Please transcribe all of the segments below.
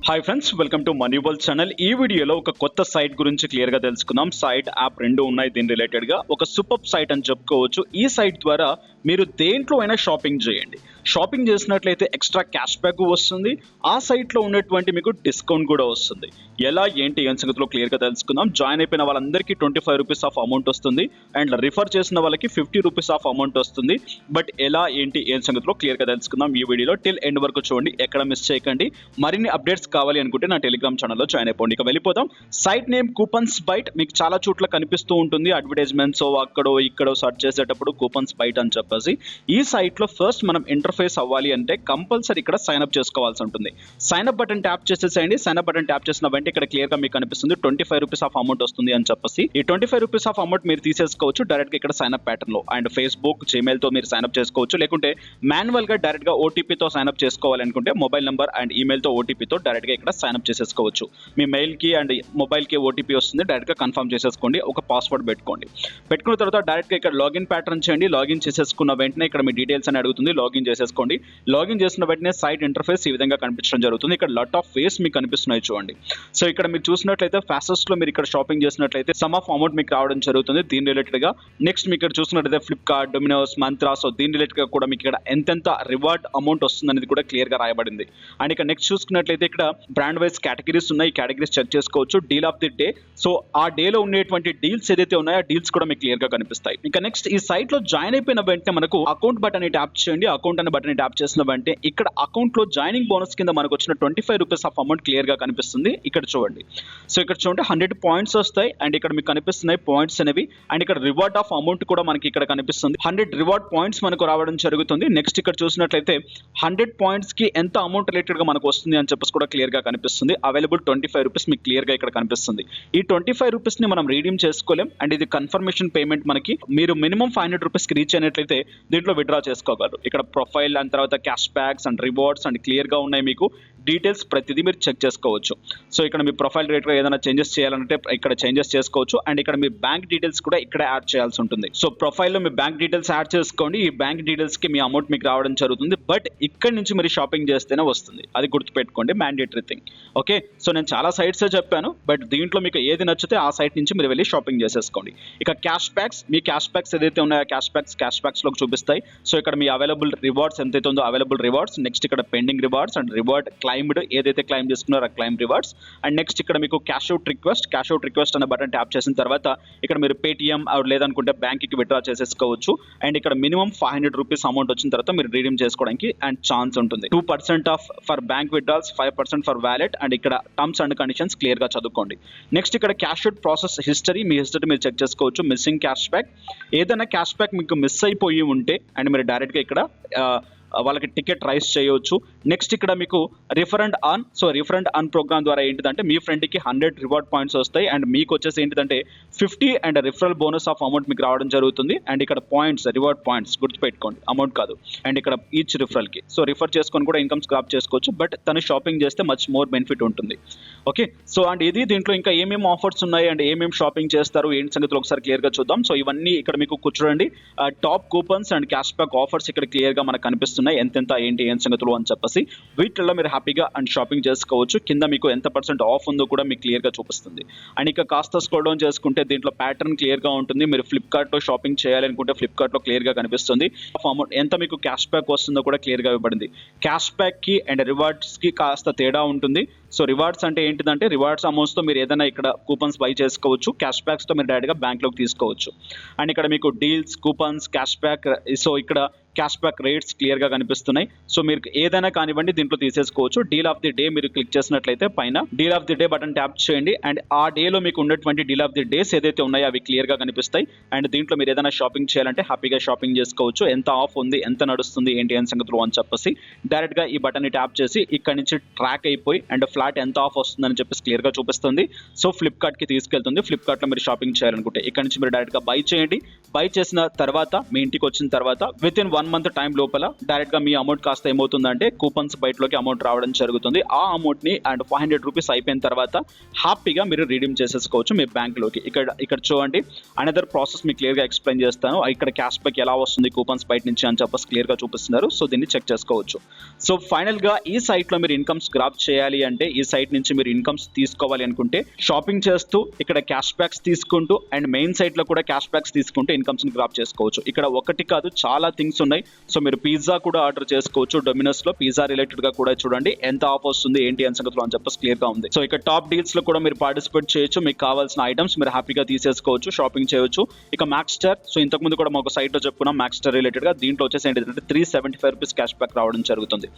Hi friends, welcome to మనీబల్ channel. ఈ వీడియోలో ఒక కొత్త సైట్ గురించి క్లియర్గా తెలుసుకుందాం. సైట్, యాప్ రెండు ఉన్నాయి. దీని రిలేటెడ్గా ఒక సూపర్ సైట్ అని చెప్పుకోవచ్చు. ఈ సైట్ ద్వారా మీరు దేంట్లో అయినా షాపింగ్ చేయండి. షాపింగ్ చేసినట్లయితే ఎక్స్ట్రా క్యాష్ బ్యాక్ వస్తుంది. ఆ సైట్లో ఉన్నటువంటి మీకు డిస్కౌంట్ కూడా వస్తుంది. ఎలా ఏంటి ఏం సంగతిలో క్లియర్గా తెలుసుకుందాం. జాయిన్ అయిపోయిన వాళ్ళందరికీ 25 రూపీస్ ఆఫ్ అమౌంట్ వస్తుంది. అండ్ రిఫర్ చేసిన వాళ్ళకి 50 రూపీస్ ఆఫ్ అమౌంట్ వస్తుంది. బట్ ఎలా ఏంటి ఏం సంగతిలో క్లియర్గా తెలుసుకుందాం ఈ వీడియోలో. టిల్ ఎండ్ వరకు చూడండి, ఎక్కడ మిస్ చేయకండి. మరిన్ని అప్డేట్స్ కావాలి అనుకుంటే నా టెలిగ్రామ్ ఛానల్లో జాయిన్ అయిపోండి. ఇక వెళ్ళిపోదాం. Site name coupons byte. మీకు చాలా చోట్ల కనిపిస్తూ ఉంటుంది అడ్వర్టైజ్మెంట్స్ అక్కడో ఇక్కడో సర్చ్ చేసేటప్పుడు కూపన్స్ బైట్ అని చెప్పేసి. ఈ సైట్లో ఫస్ట్ మనం ఇంటర్ఫేస్ అవ్వాలి అంటే కంపల్సరీ ఇక్కడ సైన్ అప్ చేసుకోవాల్సి ఉంటుంది. సైన్ అప్ బటన్ ట్యాప్ చేసేసేయండి. సైన్ అప్ బటన్ ట్యాప్ చేసిన వెంటనే ఇక్కడ క్లియర్ గా మీకు కనిపిస్తుంది 25 రూపీస్ ఆఫ్ అమౌంట్ వస్తుంది అని చెప్పేసి. ఈ 25 రూపీస్ ఆఫ్ అమౌంట్ మీరు తీసేసుకోవచ్చు డైరెక్ట్ గా ఇక్కడ సైన్ అప్ ప్యాటర్న్ లో. అండ్ ఫేస్బుక్, జీమెయిల్ తో మీరు సైన్ అప్ చేసుకోవచ్చు. లేకుంటే మాన్యువల్ గా డైరెక్ట్ గా ఓటీపీతో సైన్ అప్ చేసుకోవాలనుకుంటే మొబైల్ నెంబర్ అండ్ ఈమెయిల్ తో ఓటీపీతో డైరెక్ట్ గా ఇక్కడ సైన్ అప్ చేసేసుకోవచ్చు. మీ మెయిల్ కి అండ్ మొబైల్ కి ఓటీపీ వస్తుంది. డైరెక్ట్ గా కన్ఫర్మ్ చేసేసుకోండి. ఒక పాస్వర్డ్ పెట్టుకోండి. పెట్టుకున్న తర్వాత డైరెక్ట్ గా ఇక్కడ లాగిన్ ప్యాటర్న్ చేయండి. లాగిన్ చేసేసుకున్న వెంటనే ఇక్కడ మీ డీటెయిల్స్ అని అడుగుతుంది. లాగిన్ చేసేసుకోండి. లాగిన్ చేసిన వెంటనే సైట్ ఇంటర్ఫేస్ ఈ విధంగా కనిపించడం జరుగుతుంది. ఇక్కడ లాట్ ఆఫ్ వేస్ మీకు కనిపిస్తున్నాయి చూడండి. సో ఇక్కడ మీరు చూసినట్లయితే ఫాస్టెస్ట్ లో మీరు ఇక్కడ షాపింగ్ చేసినట్లయితే సమ్ ఆఫ్ అమౌంట్ మీకు రావడం జరుగుతుంది. దీని రిలేటెడ్ గా నెక్స్ట్ మీకు ఇక్కడ చూసినట్లయితే ఫ్లిప్కార్ట్, డొమినోస్, మంత్రా, సో దీని రిలేటెడ్ గా కూడా మీకు ఇక్కడ ఎంతెంత రివార్డ్ అమౌంట్ వస్తుంది అనేది కూడా క్లియర్ గా రాయబడింది. అండ్ ఇక్కడ నెక్స్ట్ చూసుకున్నట్లయితే ఇక్కడ బ్రాండ్ వైజ్ కేటగిరీస్ ఉన్నాయి. ఈ కేటగిరీస్ చెక్ చేసుకోవచ్చు. Deal of the day, so ఆ డేలో ఉండేటువంటి డీల్స్ ఏదైతే ఉన్నాయో ఆ డీల్స్ కూడా మీకు క్లియర్ గా కనిపిస్తాయి. ఇంకా నెక్స్ట్ ఈ సైట్ లో జాయిన్ అయిపోయిన వెంటనే మనకు అకౌంట్ బటన్ ట్యాప్ చేయండి. అకౌంట్ అనే బటన్ ట్యాప్ చేసిన వెంటనే ఇక్కడ అకౌంట్ లో జాయినింగ్ బోనస్ కింద మనకు వచ్చిన 25 రూపీస్ ఆఫ్ అమౌంట్ క్లియర్ గా కనిపిస్తుంది. ఇక్కడ చూడండి. సో ఇక్కడ చూడండి 100 పాయింట్స్ వస్తాయి. అండ్ ఇక్కడ మీకు కనిపిస్తున్నాయి పాయింట్స్ అనేవి. అండ్ ఇక్కడ రివార్డ్ ఆఫ్ అమౌంట్ కూడా మనకి ఇక్కడ కనిపిస్తుంది. 100 రివార్డ్ పాయింట్స్ మనకు రావడం జరుగుతుంది. నెక్స్ట్ ఇక్కడ చూసినట్లయితే 100 పాయింట్స్ కి ఎంత అమౌంట్ రిలేటెడ్ గా మనకు వస్తుంది అని చెప్పేసి కూడా క్లియర్ గా కనిపిస్తుంది. అవైలబుల్ 25 రూపీస్ మీకు క్లియర్ గా ఇక్కడ కనిపిస్తుంది. ఈ 25 రూపీస్ ని మనం రీడీమ్ చేసుకోలేం. అండ్ ఇది కన్ఫర్మేషన్ పేమెంట్. మనకి మీరు మినిమం 500 రూపీస్ కి రీచ్ అయినట్లయితే దీంట్లో విత్డ్రా చేసుకోగలరు. ఇక్కడ ప్రొఫైల్ అండ్ తర్వాత cash backs and rewards and clear గా ఉన్నాయి. మీకు డీటెయిల్స్ ప్రతిదీ మీరు చెక్ చేసుకోవచ్చు. సో ఇక్కడ మీ ప్రొఫైల్ రేట్ ఏదైనా చేంజెస్ చేయాలంటే ఇక్కడ చేంజెస్ చేసుకోవచ్చు. అండ్ ఇక్కడ మీ బ్యాంక్ డీటెయిల్స్ కూడా ఇక్కడ యాడ్ చేయాల్సి ఉంటుంది. సో ప్రొఫైల్లో మీ బ్యాంక్ డీటెయిల్స్ యాడ్ చేసుకోండి. ఈ బ్యాంక్ డీటెయిల్స్ కి మీ అమౌంట్ మీకు రావడం జరుగుతుంది. బట్ ఇక్కడ నుంచి మీరు షాపింగ్ చేస్తేనే వస్తుంది. అది గుర్తుపెట్టుకోండి, మ్యాండేటరీ థింగ్. ఓకే, సో నేను చాలా సైట్స్ చెప్పాను. బట్ దీంట్లో మీకు ఏది నచ్చితే ఆ సైట్ నుంచి మీరు వెళ్ళి షాపింగ్ చేసేసుకోండి. ఇక క్యాష్ బ్యాక్స్, మీ క్యాష్ బ్యాక్స్ ఏదైతే ఉన్నాయో క్యాష్ బ్యాక్స్ లోకి చూపిస్తాయి. సో ఇక్కడ మీ అవైలబుల్ రివార్డ్స్ ఎంతైతే ఉందో అవైలబుల్ రివార్డ్స్, నెక్స్ట్ ఇక్కడ pending rewards and reward claimed, ఏదైతే క్లైమ్ చేసుకున్నారో ఆ క్లైమ్ రివార్డ్స్. అండ్ నెక్స్ట్ ఇక్కడ మీకు క్యాష్ అవుట్ రిక్వెస్ట్ అనే బటన్ ట్యాప్ చేసిన తర్వాత ఇక్కడ మీరు పేటిఎం లేదనుకుంటే బ్యాంక్ కి విత్డ్రా చేసేసుకోవచ్చు. అండ్ ఇక్కడ మినిమం 500 రూపీస్ అమౌంట్ వచ్చిన తర్వాత మీరు రిడీమ్ చేసుకోవడానికి అండ్ ఛాన్స్ ఉంటుంది. 2% off for bank withdrawals, 5% for wallet. And ఇక్కడ టర్మ్స్ అండ్ కండిషన్స్ క్లియర్ గా చదువుకోండి. నెక్స్ట్ ఇక్కడ క్యాష్ అవుట్ ప్రాసెస్ హిస్టరీ, మీ హిస్టరీ మీరు చెక్ చేసుకోవచ్చు. మిస్సింగ్ క్యాష్ బ్యాక్, ఏదైనా క్యాష్ బ్యాక్ మీకు మిస్ అయిపోయి ఉంటే అండ్ మీరు డైరెక్ట్ గా ఇక్కడ వాళ్ళకి టికెట్ రైస్ చేయవచ్చు. నెక్స్ట్ ఇక్కడ మీకు refer and earn. So refer and earn program ద్వారా ఏంటిదంటే మీ ఫ్రెండ్కి 100 రివార్డ్ పాయింట్స్ వస్తాయి. అండ్ మీకు వచ్చేసి ఏంటిదంటే 50 and referral bonus of amount మీకు రావడం జరుగుతుంది. అండ్ ఇక్కడ పాయింట్స్, రివార్డ్ పాయింట్స్ గుర్తుపెట్టుకోండి, అమౌంట్ కాదు. అండ్ ఇక్కడ ఈచ్ రిఫరల్కి సో రిఫర్ చేసుకొని కూడా ఇన్కమ్ స్క్రాప్ చేసుకోవచ్చు. బట్ తను షాపింగ్ చేస్తే మచ్ మోర్ బెనిఫిట్ ఉంటుంది. ఓకే, సో అండ్ ఇది దీంట్లో ఇంకా ఏమేమి ఆఫర్స్ ఉన్నాయి అండ్ ఏమేమి షాపింగ్ చేస్తారు ఏంటి సంగతిలో ఒకసారి క్లియర్గా చూద్దాం. సో ఇవన్నీ ఇక్కడ మీకు కూర్చోండి. Top coupons and cash back offers ఇక్కడ క్లియర్గా మనకు కనిపిస్తుంది. ఎంతెంత ఏంటి ఏం సంగతులు అని చెప్పేసి వీటిల్లో మీరు హ్యాపీగా అండ్ షాపింగ్ చేసుకోవచ్చు. కింద మీకు ఎంత % ఆఫ్ ఉందో కూడా మీకు క్లియర్ గా చూపిస్తుంది. అండ్ ఇక కాస్త స్క్రోల్ డౌన్ చేసుకుంటే దీంట్లో ప్యాటర్న్ క్లియర్ గా ఉంటుంది. మీరు ఫ్లిప్కార్ట్ లో షాపింగ్ చేయాలనుకుంటే ఫ్లిప్కార్ట్ లో క్లియర్ గా కనిపిస్తుంది. అమౌంట్ ఎంత మీకు క్యాష్ బ్యాక్ వస్తుందో కూడా క్లియర్ గా ఇవ్వబడింది. క్యాష్ బ్యాక్ కి అండ్ రివార్డ్స్ కి కాస్త తేడా ఉంటుంది. సో రివార్డ్స్ అంటే ఏంటిదంటే రివార్డ్స్ అమౌంట్స్ తో మీరు ఏదైనా ఇక్కడ కూపన్స్ బై చేసుకోవచ్చు. క్యాష్ బ్యాక్స్ తో మీరు డైరెక్ట్ గా బ్యాంక్ లోకి తీసుకోవచ్చు. అండ్ ఇక్కడ మీకు deals, coupons, cash back, so ఇక్కడ క్యాష్ బ్యాక్ రేట్స్ క్లియర్ గా కనిపిస్తున్నాయి. సో మీరు ఏదైనా కానివ్వండి దీంట్లో తీసేసుకోవచ్చు. డీల్ ఆఫ్ ది డే మీరు క్లిక్ చేసినట్లయితే పైన deal of the day button tap చేయండి. అండ్ ఆ డేలో మీకు ఉన్నటువంటి డీల్ ఆఫ్ ది డేస్ ఏదైతే ఉన్నాయో అవి క్లియర్ గా కనిపిస్తాయి. అండ్ దీంట్లో మీరు ఏదైనా షాపింగ్ చేయాలంటే హ్యాపీగా షాపింగ్ చేసుకోవచ్చు. ఎంత ఆఫ్ ఉంది, ఎంత నడుస్తుంది, ఏంటి అని సంగతులు అని చెప్పేసి డైరెక్ట్ గా ఈ బటన్ ని ట్యాప్ చేసి ఇక్కడ నుంచి ట్రాక్ అయిపోయి అండ్ ఫ్లాట్ ఎంత ఆఫ్ వస్తుందని చెప్పేసి క్లియర్ గా చూపిస్తుంది. సో ఫ్లిప్కార్ట్ కి తీసుకెళ్తుంది. ఫ్లిప్కార్ట్ లో మీరు షాపింగ్ చేయాలనుకుంటే ఇక్కడ నుంచి మీరు డైరెక్ట్ గా బై చేయండి. బై చేసిన తర్వాత మీ ఇంటికి వచ్చిన తర్వాత విత్ ఇన్ 1 1 మంత్ టైం లోపల డైరెక్ట్గా మీ అమౌంట్ కాస్త ఏమవుతుందంటే కూపన్స్ బయటలోకి అమౌంట్ రావడం జరుగుతుంది. ఆ అమౌంట్ని అండ్ 500 రూపీస్ అయిపోయిన తర్వాత హ్యాపీగా మీరు రీడీమ్ చేసేసుకోవచ్చు మీ బ్యాంక్లోకి. ఇక్కడ చూడండి, అనదర్ ప్రాసెస్ మీకు క్లియర్గా ఎక్స్ప్లెయిన్ చేస్తాను. ఇక్కడ క్యాష్ బ్యాక్ ఎలా వస్తుంది కూపన్స్ బయట నుంచి అని చెప్పేసి క్లియర్గా చూపిస్తున్నారు. సో దీన్ని చెక్ చేసుకోవచ్చు. సో ఫైనల్గా ఈ సైట్లో మీరు ఇన్కమ్స్ గ్రాప్ చేయాలి అంటే, ఈ సైట్ నుంచి మీరు ఇన్కమ్స్ తీసుకోవాలి అనుకుంటే, షాపింగ్ చేస్తూ ఇక్కడ క్యాష్ బ్యాక్స్ తీసుకుంటూ అండ్ మెయిన్ సైట్లో కూడా క్యాష్ బ్యాక్స్ తీసుకుంటూ ఇన్కమ్స్ని గ్రాప్ చేసుకోవచ్చు. ఇక్కడ ఒకటి కాదు, చాలా థింగ్స్ ఉన్నాయి. సో మీరు పిజ్జా కూడా ఆర్డర్ చేసుకోవచ్చు. డొమినోస్లో పిజ్జా రిలేటెడ్గా కూడా చూడండి ఎంత ఆఫ్ వస్తుంది ఏంటి అని సంగతులు అని చెప్పేసి క్లియర్గా ఉంది. సో ఇక్కడ టాప్ డీల్స్లో కూడా మీరు పార్టిసిపేట్ చేయొచ్చు. మీకు కావాల్సిన ఐటమ్స్ మీరు హ్యాపీగా తీసేసుకోవచ్చు, షాపింగ్ చేయొచ్చు. ఇక మ్యాక్స్టర్, సో ఇంతకుముందు కూడా ఒక సైట్లో చెప్పుకున్నాం మ్యాక్స్టర్ రిలేటెడ్గా. దీంట్లో వచ్చేసి ఏంటంటే 375 రూపీస్ క్యాష్ బ్యాక్ రావడం జరుగుతుంది.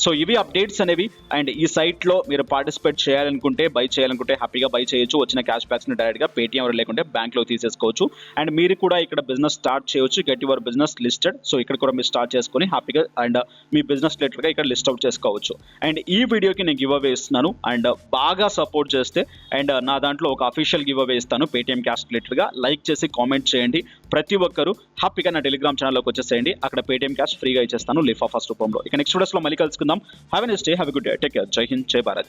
సో ఇవి అప్డేట్స్ అనేవి. అండ్ ఈ సైట్లో మీరు పార్టిసిపేట్ చేయాలనుకుంటే, బై చేయాలనుకుంటే హ్యాపీగా బై చేయొచ్చు. వచ్చిన క్యాష్ బ్యాక్స్ని డైరెక్ట్గా పేటీఎం లేకుంటే బ్యాంక్లో తీసేసుకోవచ్చు. అండ్ మీరు కూడా ఇక్కడ బిజినెస్ స్టార్ట్ చేయొచ్చు. Get your business listed. So ఇక్కడ కూడా మీరు స్టార్ట్ చేసుకొని హ్యాపీగా అండ్ మీ బిజినెస్ రిలేటెడ్గా ఇక్కడ లిస్ట్ అవుట్ చేసుకోవచ్చు. అండ్ ఈ వీడియోకి నేను గివ్ అవే ఇస్తున్నాను. అండ్ బాగా సపోర్ట్ చేస్తే అండ్ నా దాంట్లో ఒక అఫీషియల్ గివ్ అవే ఇస్తాను పేటీఎం క్యాష్ రిలేటెడ్గా. లైక్ చేసి కామెంట్ చేయండి. ప్రతి ఒక్కరు హ్యాపీగా నా టెలిగ్రామ్ ఛానల్లోకి వచ్చేసేయండి. అక్కడ పేటీఎం క్యాష్ ఫ్రీగా ఇచ్చేస్తాను లిఫా ఫస్ట్ రూపంలో. ఇక నెక్స్ట్ వీడియోస్లో మళ్ళీ కలుసుకుందాం. Have a nice day, have a good day, take care. జై హింద్, జై భారత్.